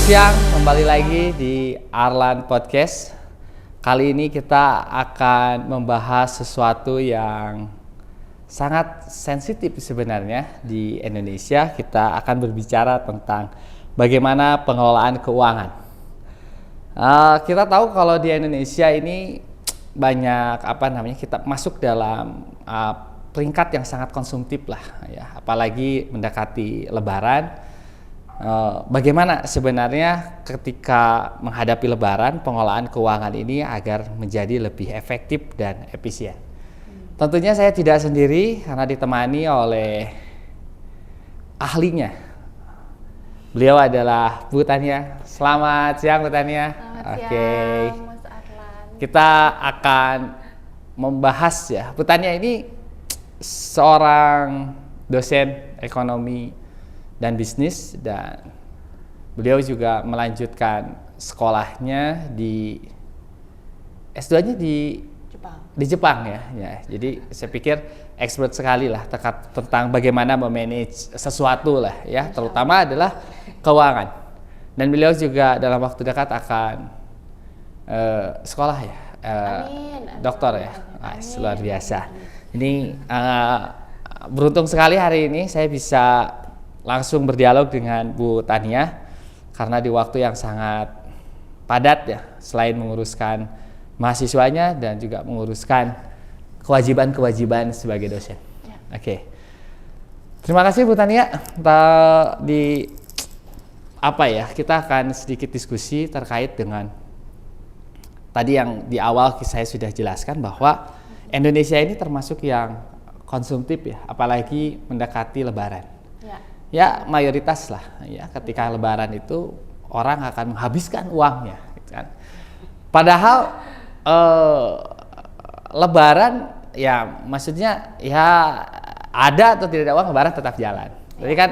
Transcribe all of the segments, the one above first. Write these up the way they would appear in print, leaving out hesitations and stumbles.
siang, kembali lagi di Arlan Podcast. Kali ini kita akan membahas sesuatu yang sangat sensitif sebenarnya di Indonesia. Kita akan berbicara tentang bagaimana pengelolaan keuangan. Kita tahu kalau di Indonesia ini banyak kita masuk dalam peringkat yang sangat konsumtif lah ya, apalagi mendekati Lebaran. Bagaimana sebenarnya ketika menghadapi Lebaran pengelolaan keuangan ini agar menjadi lebih efektif dan efisien? Tentunya saya tidak sendiri karena ditemani oleh ahlinya. Beliau adalah Bu Tania. Selamat siang Bu Tania. Selamat siang, Mas Arlan. Kita akan membahas ya. Bu Tania ini seorang dosen ekonomi dan bisnis, dan beliau juga melanjutkan sekolahnya di S2-nya di Jepang ya. Jadi saya pikir expert sekali lah tentang bagaimana memanage sesuatu lah ya, terutama adalah keuangan. Dan beliau juga dalam waktu dekat akan sekolah ya, doktor ya. Luar biasa. Ini beruntung sekali hari ini saya bisa langsung berdialog dengan Bu Tania karena di waktu yang sangat padat ya, selain menguruskan mahasiswanya dan juga menguruskan kewajiban-kewajiban sebagai dosen. Ya. Oke. Terima kasih Bu Tania. Kita akan sedikit diskusi terkait dengan tadi yang di awal saya sudah jelaskan bahwa Indonesia ini termasuk yang konsumtif ya, apalagi mendekati Lebaran. Ya mayoritas lah ya, ketika Lebaran itu orang akan menghabiskan uangnya gitu kan. Padahal Lebaran ya maksudnya ya ada atau tidak ada uang, Lebaran tetap jalan. Jadi kan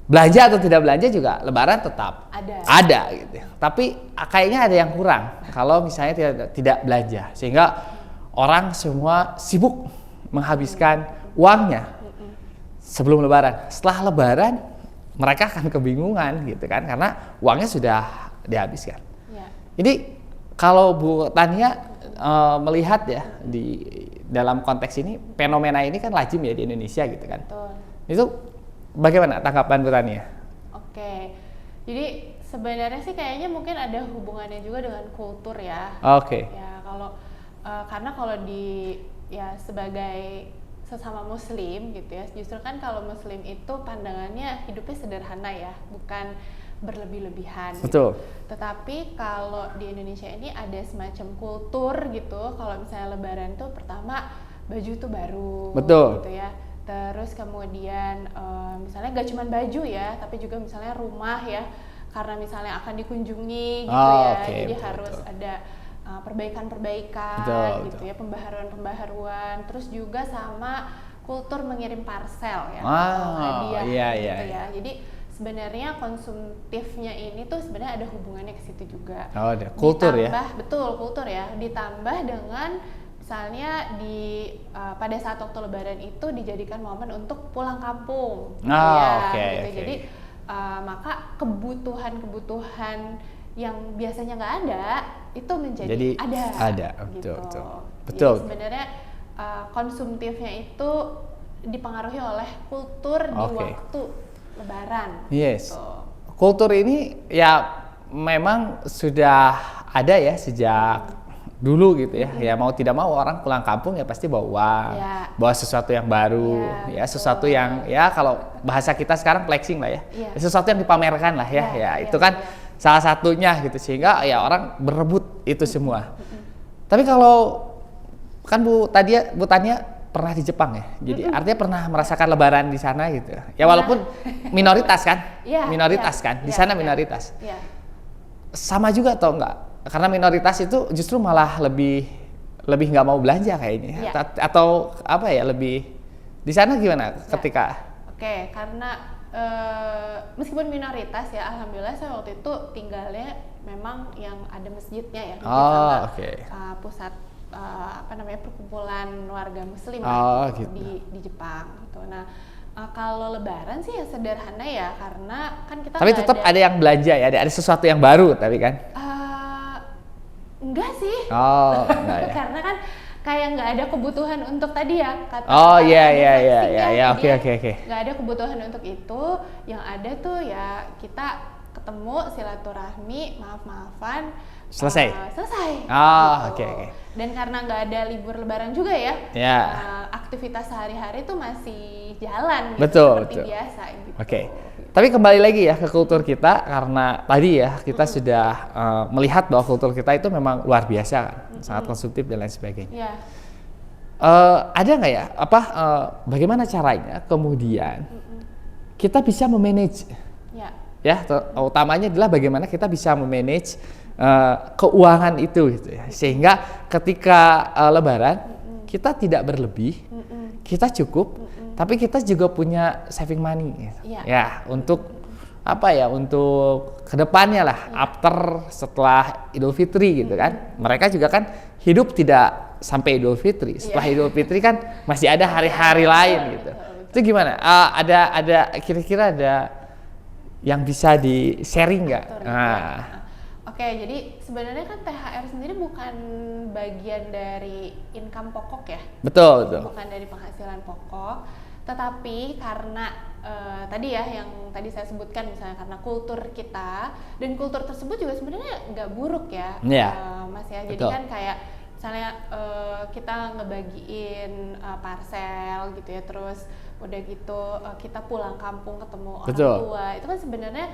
belanja atau tidak belanja juga Lebaran tetap ada gitu. Tapi kayaknya ada yang kurang kalau misalnya tidak belanja, sehingga orang semua sibuk menghabiskan uangnya sebelum Lebaran. Setelah Lebaran mereka akan kebingungan gitu kan, karena uangnya sudah dihabiskan. Ya. Jadi kalau Bu Tania melihat ya di dalam konteks ini, fenomena ini kan lazim ya di Indonesia gitu kan. Betul. Itu bagaimana tanggapan Bu Tania? Oke. Jadi sebenarnya sih kayaknya mungkin ada hubungannya juga dengan kultur ya. Oke. Ya karena kalau sebagai sesama Muslim gitu ya, justru kan kalau Muslim itu pandangannya hidupnya sederhana ya, bukan berlebih-lebihan. Betul. Gitu. Tetapi kalau di Indonesia ini ada semacam kultur gitu, kalau misalnya Lebaran tuh pertama baju tuh baru. Betul. Gitu ya. Terus kemudian misalnya gak cuma baju ya, tapi juga misalnya rumah ya, karena misalnya akan dikunjungi gitu ya, jadi betul, harus ada perbaikan-perbaikan gitu ya, pembaharuan-pembaharuan, terus juga sama kultur mengirim parcel ya, hadiah gitu ya. Jadi sebenarnya konsumtifnya ini tuh sebenarnya ada hubungannya ke situ juga. Oh, ada kultur ditambah, ya. Betul, kultur ya. Ditambah dengan misalnya pada saat waktu Lebaran itu dijadikan momen untuk pulang kampung gitu ya. Gitu. Jadi maka kebutuhan-kebutuhan yang biasanya nggak ada itu menjadi ada gitu. Betul. Jadi sebenarnya konsumtifnya itu dipengaruhi oleh kultur di waktu Lebaran. Yes. Gitu. Kultur ini ya memang sudah ada ya sejak dulu gitu ya. Ya mau tidak mau orang pulang kampung ya pasti bawa uang, bawa sesuatu yang baru, sesuatu yang ya kalau bahasa kita sekarang flexing lah ya. Sesuatu yang dipamerkan lah ya. Itu kan salah satunya gitu, sehingga ya orang berebut itu semua. Tapi kalau kan Bu Tania pernah di Jepang ya, jadi artinya pernah merasakan Lebaran di sana gitu. Ya walaupun minoritas kan, di sana minoritas. Sama juga atau enggak? Karena minoritas itu justru malah lebih nggak mau belanja kayaknya, atau lebih di sana gimana ketika? Oke, karena meskipun minoritas ya, alhamdulillah saya waktu itu tinggalnya memang yang ada masjidnya ya, pusat perkumpulan warga Muslim gitu. Di Jepang gitu. Nah Kalau Lebaran sih ya sederhana ya, karena kan kita Tapi tetap ada yang belanja ya, ada sesuatu yang baru tapi kan? Enggak sih. Oh, enggak ya. Karena kan kayak nggak ada kebutuhan untuk tadi ya kata. Oh iya, oke. Nggak ada kebutuhan untuk itu, yang ada tuh ya kita ketemu silaturahmi, maaf-maafan, selesai. Oh, oke. Dan karena nggak ada libur Lebaran juga ya, aktivitas sehari-hari tuh masih jalan gitu, seperti biasa gitu. Oke. Tapi kembali lagi ya ke kultur kita, karena tadi ya kita sudah melihat bahwa kultur kita itu memang luar biasa kan, sangat konsumtif dan lain sebagainya. Ada nggak ya bagaimana caranya kemudian kita bisa memanage? Ya, utamanya adalah bagaimana kita bisa memanage keuangan itu gitu ya, sehingga ketika Lebaran kita tidak berlebih, kita cukup, tapi kita juga punya saving money gitu. Ya, untuk untuk kedepannya lah, after setelah Idul Fitri gitu kan, mereka juga kan hidup tidak sampai Idul Fitri, setelah Idul Fitri kan masih ada hari-hari lain gitu. Itu gimana? Ada kira-kira ada yang bisa di sharing nggak? Oke, jadi sebenarnya kan THR sendiri bukan bagian dari income pokok ya. Betul. Bukan dari penghasilan pokok, tetapi karena tadi ya yang tadi saya sebutkan, misalnya karena kultur kita, dan kultur tersebut juga sebenarnya nggak buruk ya, Mas ya. Jadi kan kayak misalnya kita ngebagiin parcel gitu ya, terus udah gitu kita pulang kampung ketemu orang tua, itu kan sebenarnya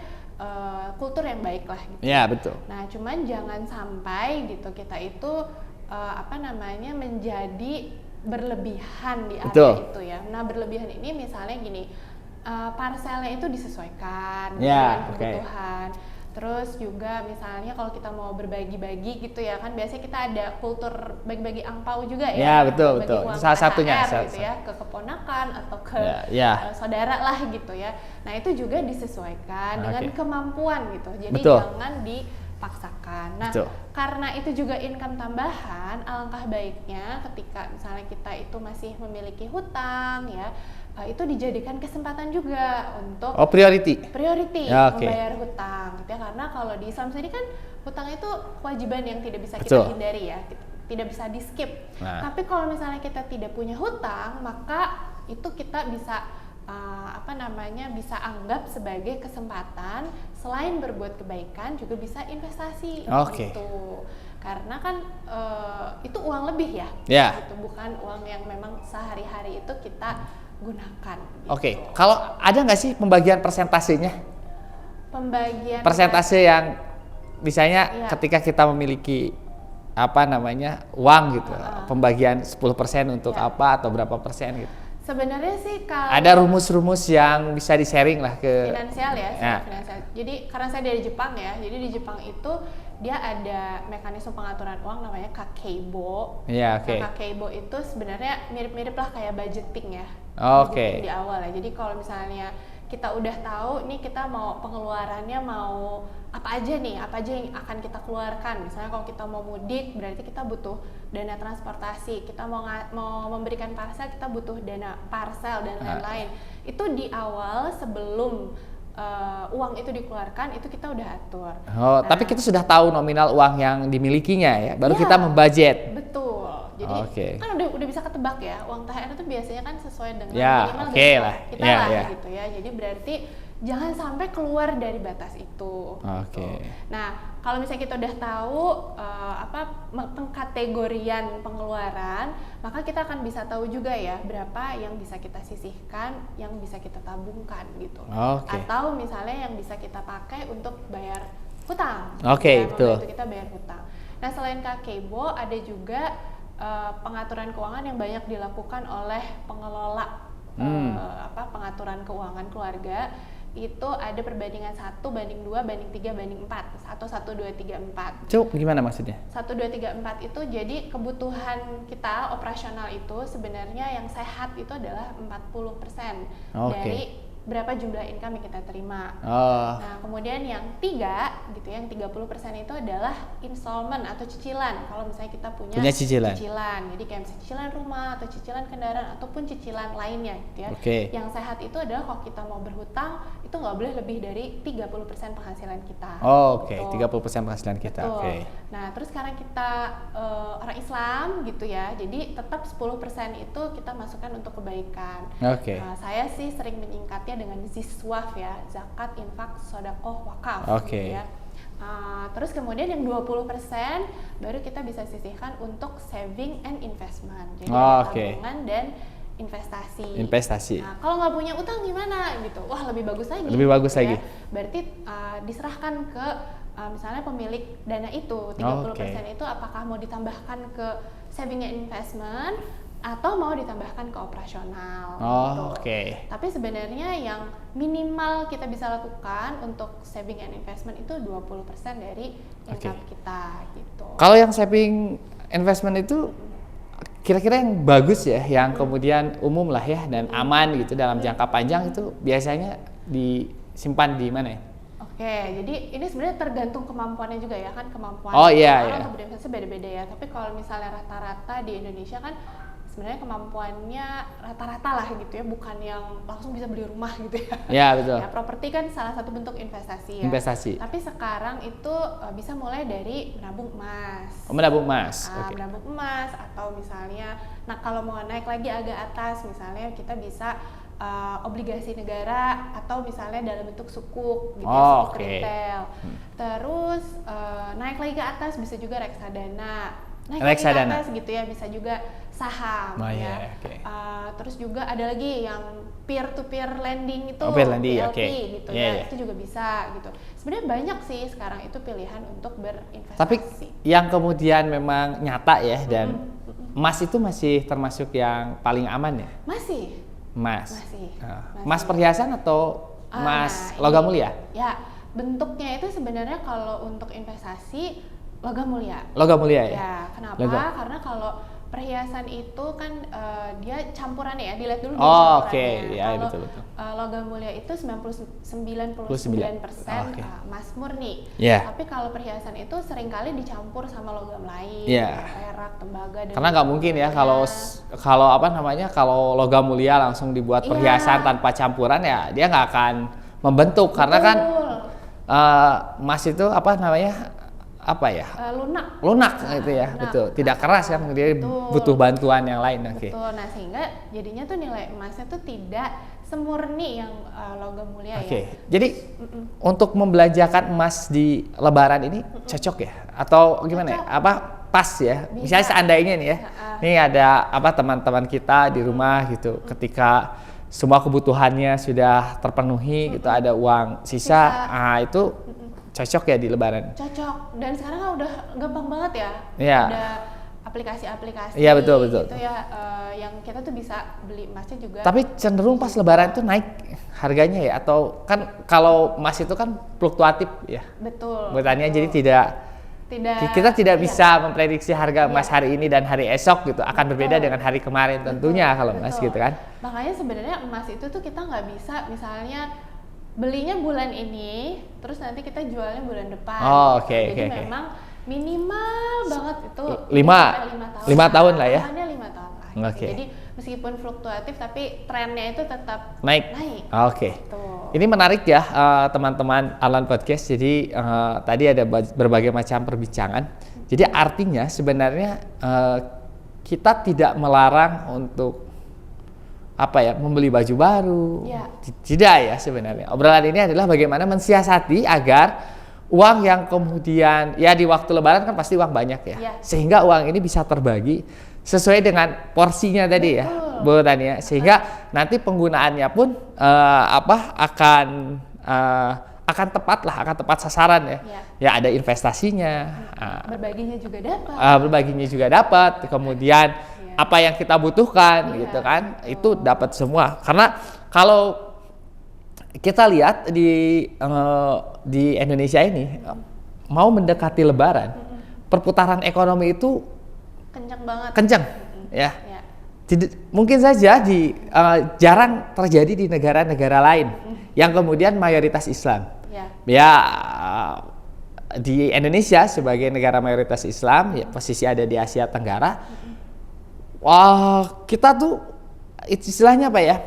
kultur yang baik lah gitu. Ya, betul. Nah, cuman jangan sampai gitu kita itu menjadi berlebihan di area itu ya. Nah, berlebihan ini misalnya gini, parselnya itu disesuaikan dengan kebutuhan. Terus juga misalnya kalau kita mau berbagi-bagi gitu ya, kan biasanya kita ada kultur bagi-bagi angpau juga ya. Ya, betul. Salah satunya gitu ya, ke keponakan atau ke saudara lah gitu ya. Nah, itu juga disesuaikan dengan kemampuan gitu. Jadi jangan dipaksakan. Nah, karena itu juga income tambahan, alangkah baiknya ketika misalnya kita itu masih memiliki hutang ya, itu dijadikan kesempatan juga untuk priority membayar hutang gitu ya, karena kalau di Islam sendiri kan hutang itu kewajiban yang tidak bisa kita hindari ya, tidak bisa di skip. Tapi kalau misalnya kita tidak punya hutang, maka itu kita bisa bisa anggap sebagai kesempatan, selain berbuat kebaikan juga bisa investasi gitu. Karena kan itu uang lebih ya, gitu, bukan uang yang memang sehari-hari itu kita gunakan. Gitu. Kalau ada nggak sih pembagian persentasenya? Persentase yang misalnya ketika kita memiliki uang gitu, pembagian 10% untuk apa atau berapa persen gitu? Sebenarnya sih kalau ada rumus-rumus yang bisa di-sharing lah ke finansial ya, finansial. Jadi karena saya dari Jepang ya, jadi di Jepang itu dia ada mekanisme pengaturan uang namanya kakeibo. Kakeibo itu sebenarnya mirip-mirip lah kayak budgeting ya. Budgeting di awal ya. Jadi kalau misalnya kita udah tahu nih kita mau pengeluarannya mau apa aja yang akan kita keluarkan. Misalnya kalau kita mau mudik berarti kita butuh dana transportasi, kita mau memberikan parcel kita butuh dana parcel dan lain-lain. Itu di awal sebelum uang itu dikeluarkan itu kita udah atur. Tapi kita sudah tahu nominal uang yang dimilikinya ya, baru kita membudget. Betul. Jadi kan udah bisa ketebak ya, uang THR itu biasanya kan sesuai dengan minimal kita lah gitu ya. Jadi berarti jangan sampai keluar dari batas itu. Nah, kalau misalnya kita udah tahu pengkategorian pengeluaran, maka kita akan bisa tahu juga ya berapa yang bisa kita sisihkan, yang bisa kita tabungkan gitu. Atau misalnya yang bisa kita pakai untuk bayar hutang. Betul. Itu kita bayar hutang. Nah, selain kakeibo ada juga pengaturan keuangan yang banyak dilakukan oleh pengelola pengaturan keuangan keluarga. Itu ada perbandingan 1:2, 3:4 atau 1, 2, 3, 4. Coba gimana maksudnya? 1, 2, 3, 4 itu jadi kebutuhan kita operasional itu sebenarnya yang sehat itu adalah 40% dari berapa jumlah income yang kita terima. Nah, kemudian yang 3 gitu, yang 30% itu adalah installment atau cicilan. Kalau misalnya kita punya cicilan. Jadi kayak misalnya cicilan rumah atau cicilan kendaraan ataupun cicilan lainnya gitu ya. Yang sehat itu adalah kalau kita mau berhutang itu nggak boleh lebih dari 30% penghasilan kita. 30% penghasilan kita. Nah, terus sekarang kita orang Islam gitu ya. Jadi tetap 10% itu kita masukkan untuk kebaikan. Saya sih sering menyingkatnya dengan ziswaf ya, zakat, infak, sedekah, wakaf gitu ya. Terus kemudian yang 20% baru kita bisa sisihkan untuk saving and investment. Jadi tabungan dan investasi. Nah, kalau nggak punya utang gimana gitu? Wah, lebih bagus lagi. Ya. Berarti diserahkan ke misalnya pemilik dana itu 30% itu apakah mau ditambahkan ke saving and investment atau mau ditambahkan ke operasional Tapi sebenarnya yang minimal kita bisa lakukan untuk saving and investment itu 20% dari income kita gitu. Kalau yang saving investment itu kira-kira yang bagus ya, yang kemudian umum lah ya dan aman gitu dalam jangka panjang itu biasanya disimpan di mana ya? Jadi ini sebenarnya tergantung kemampuannya juga ya kan, kemampuan orang untuk berinvestasi beda-beda ya. Tapi kalau misalnya rata-rata di Indonesia kan sebenarnya kemampuannya rata-rata lah gitu ya, bukan yang langsung bisa beli rumah gitu ya. Iya betul. Ya, properti kan salah satu bentuk investasi ya. Tapi sekarang itu bisa mulai dari menabung emas. Menabung emas. Menabung emas atau misalnya, nah kalau mau naik lagi agak atas, misalnya kita bisa obligasi negara atau misalnya dalam bentuk sukuk gitu, sukuk retail. Terus naik lagi ke atas bisa juga reksadana. Naik lagi ke atas gitu ya, bisa juga saham terus juga ada lagi yang peer to peer lending itu PLP gitu ya. Itu juga bisa gitu. Sebenarnya banyak sih sekarang itu pilihan untuk berinvestasi. Tapi yang kemudian memang nyata ya dan emas itu masih termasuk yang paling aman ya? Masih. Emas perhiasan atau emas logam mulia? Ya, bentuknya itu sebenarnya kalau untuk investasi logam mulia. Logam mulia ya? Ya, kenapa? Karena kalau perhiasan itu kan dia campuran ya, dilihat dulu ya, betul. Logam mulia itu 99% emas murni. Tapi kalau perhiasan itu seringkali dicampur sama logam lain, perak, tembaga dan karena nggak mungkin ya kalau logam mulia langsung dibuat perhiasan tanpa campuran ya dia nggak akan membentuk. Karena kan emas itu lunak gitu ya, betul. Tidak keras kan, dia butuh bantuan yang lain. Betul. Nah, sehingga jadinya tuh nilai emasnya tuh tidak semurni yang logam mulia ya. Jadi untuk membelanjakan emas di Lebaran ini cocok ya? Atau gimana ya? Pas ya? Bisa. Misalnya seandainya nih ya, ini ada teman-teman kita di rumah gitu, ketika semua kebutuhannya sudah terpenuhi gitu, ada uang sisa. Itu cocok ya di Lebaran? Cocok, dan sekarang kan udah gampang banget ya. Ada aplikasi-aplikasi betul. gitu ya, yang kita tuh bisa beli emasnya juga. Tapi cenderung pas Lebaran tuh naik harganya ya, atau kan kalau emas itu kan fluktuatif ya? Betul. Jadi kita tidak bisa memprediksi harga emas hari ini dan hari esok gitu, akan berbeda dengan hari kemarin tentunya kalau emas gitu kan. Makanya sebenarnya emas itu tuh kita nggak bisa misalnya belinya bulan ini, terus nanti kita jualnya bulan depan. Jadi memang minimal banget itu 5 tahun lah ya. 5 tahun lah. Jadi meskipun fluktuatif tapi trennya itu tetap naik. Ini menarik ya teman-teman Arlan Podcast. Jadi tadi ada berbagai macam perbincangan. Jadi artinya sebenarnya kita tidak melarang untuk membeli baju baru. Tidak ya sebenarnya. Obrolan ini adalah bagaimana mensiasati agar uang yang kemudian ya di waktu Lebaran kan pasti uang banyak ya. Sehingga uang ini bisa terbagi sesuai dengan porsinya tadi ya, Bu Tania. Sehingga nanti penggunaannya pun akan tepat sasaran ya. Ya ada investasinya. Berbaginya juga dapat. Kemudian apa yang kita butuhkan gitu kan, itu dapat semua. Karena kalau kita lihat di Indonesia ini mau mendekati Lebaran, perputaran ekonomi itu kencang ya. mungkin saja jarang terjadi di negara-negara lain yang kemudian mayoritas Islam. Ya, di Indonesia sebagai negara mayoritas Islam, ya posisi ada di Asia Tenggara. Wah, kita tuh istilahnya apa ya?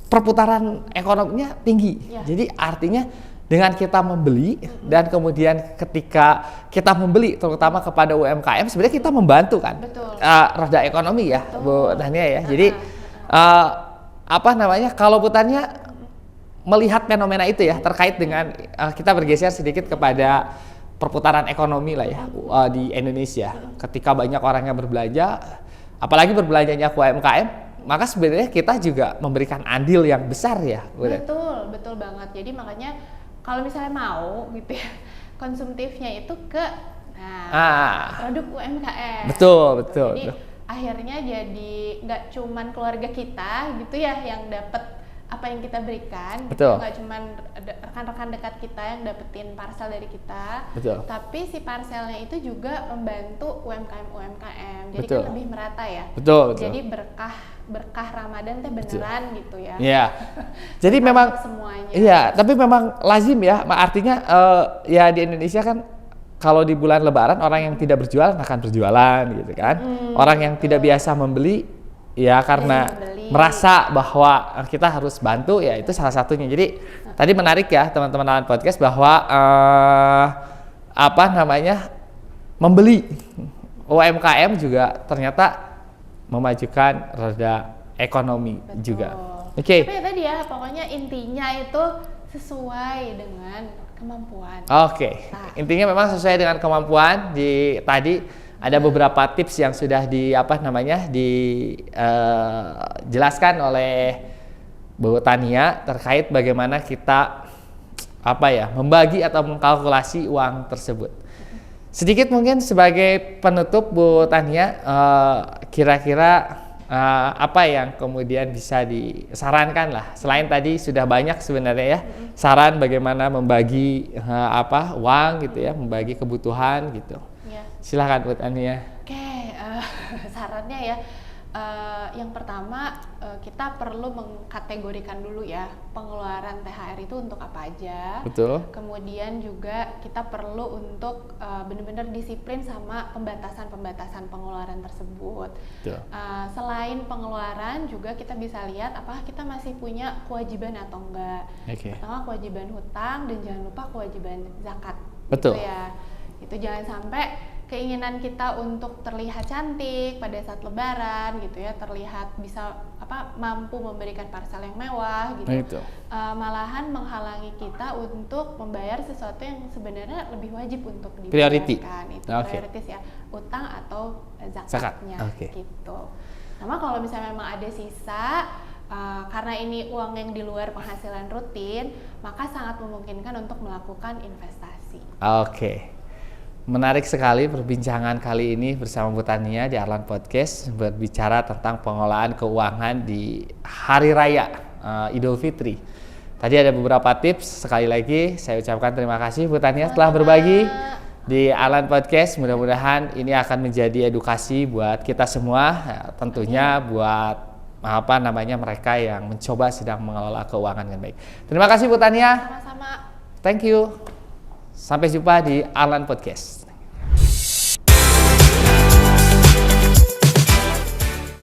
Perputaran ekonominya tinggi. Jadi artinya dengan kita membeli dan kemudian ketika kita membeli terutama kepada UMKM, sebenarnya kita membantu kan roda ekonomi ya. Betul. Bu Tania ya. Jadi apa namanya, kalau Bu Tania melihat fenomena itu ya terkait dengan kita bergeser sedikit kepada perputaran ekonomi lah ya di Indonesia. Ketika banyak orang yang berbelanja, apalagi berbelanjanya ke UMKM, maka sebenarnya kita juga memberikan andil yang besar ya. Betul banget. Jadi makanya kalau misalnya mau gitu ya, konsumtifnya itu ke produk UMKM. Betul. Jadi akhirnya jadi nggak cuman keluarga kita gitu ya yang dapat apa yang kita berikan, nggak cuman rekan-rekan dekat kita yang dapetin parcel dari kita, tapi si parcelnya itu juga membantu UMKM, jadi kan lebih merata ya. Jadi berkah Ramadan teh beneran gitu ya. Iya. Jadi memang semuanya. Iya, tapi memang lazim ya, artinya ya di Indonesia kan kalau di bulan Lebaran orang yang tidak berjualan akan berjualan gitu kan. Orang yang tidak biasa membeli ya karena merasa bahwa kita harus bantu, ya itu salah satunya. Jadi tadi menarik ya teman-teman Alan Podcast bahwa apa namanya, membeli UMKM juga ternyata memajukan roda ekonomi juga. Tapi ya tadi ya, pokoknya intinya itu sesuai dengan kemampuan. Intinya memang sesuai dengan kemampuan. Tadi ada beberapa tips yang sudah dijelaskan oleh Bu Tania terkait bagaimana kita membagi atau mengkalkulasi uang tersebut. Sedikit mungkin sebagai penutup Bu Tania, kira-kira apa yang kemudian bisa disarankan lah, selain tadi sudah banyak sebenarnya ya saran bagaimana membagi uang gitu ya, membagi kebutuhan gitu. Silahkan Bu Tania. Sarannya ya, yang pertama kita perlu mengkategorikan dulu ya pengeluaran THR itu untuk apa aja. Kemudian juga kita perlu untuk benar-benar disiplin sama pembatasan pengeluaran tersebut. Selain pengeluaran juga kita bisa lihat apakah kita masih punya kewajiban atau enggak. Pertama kewajiban hutang dan jangan lupa kewajiban zakat. Gitu ya. Itu jangan sampai keinginan kita untuk terlihat cantik pada saat Lebaran gitu ya, terlihat bisa mampu memberikan parcel yang mewah gitu, malahan menghalangi kita untuk membayar sesuatu yang sebenarnya lebih wajib untuk dibayarkan. Itu prioritas ya, utang atau zakatnya gitu. Sama kalau misalnya memang ada sisa, karena ini uang yang di luar penghasilan rutin, maka sangat memungkinkan untuk melakukan investasi. Menarik sekali perbincangan kali ini bersama Bu Tania di Arlan Podcast, berbicara tentang pengelolaan keuangan di Hari Raya Idul Fitri. Tadi ada beberapa tips, sekali lagi saya ucapkan terima kasih Bu Tania telah berbagi di Arlan Podcast. Mudah-mudahan ini akan menjadi edukasi buat kita semua, tentunya buat mereka yang mencoba sedang mengelola keuangan dengan baik. Terima kasih Bu Tania. Sama-sama. Thank you. Sampai jumpa di Arlan Podcast.